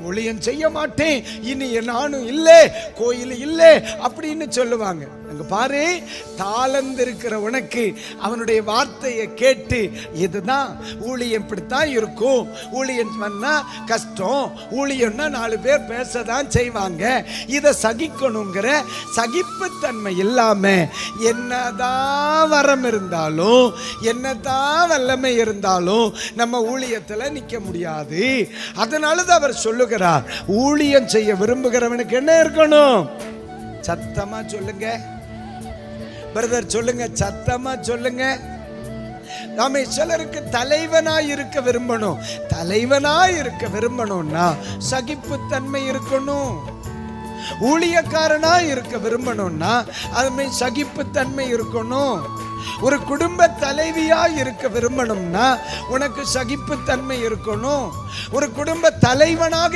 ஊழியம் செய்ய மாட்டேன், இனி நானும் இல்லை, கோயில் இல்லை அப்படின்னு சொல்லுவாங்க. அங்க பாரு, தாளந்து இருக்கிற உனக்கு அவனுடைய வார்த்தையை கேட்டு, இதுதான் ஊழியம், இப்படித்தான் இருக்கும், ஊழியம் பண்ணா கஷ்டம், ஊழியம்னா 4 பேர் பேசதான் செய்வாங்க, இதை சகிக்கணுங்கிற சகிப்புத்தன்மை இல்லாம என்னதான் வரம் இருந்தாலும் என்னதான் வல்லமை இருந்தாலும் நம்ம ஊழியத்துல நிக்க முடியாது. அதனாலதான் அவர் சொல்லுகிறார், ஊழியம் செய்ய விரும்புகிறவனுக்கு என்ன இருக்கணும்? சத்தமா சொல்லுங்க பிரதர், சொல்லுங்க, சத்தமா சொல்லுங்க. நாம சிலருக்கு தலைவனாய் இருக்க விரும்பணும். தலைவனாய் இருக்க விரும்பணும்னா சகிப்புத்தன்மை இருக்கணும். ஊழியக்காரனாய் இருக்க விரும்பணும்னா அதுமே சகிப்புத்தன்மை இருக்கணும். ஒரு குடும்ப தலைவியாய் இருக்க விரும்பணும்னா உனக்கு சகிப்புத்தன்மை இருக்கணும். ஒரு குடும்ப தலைவனாக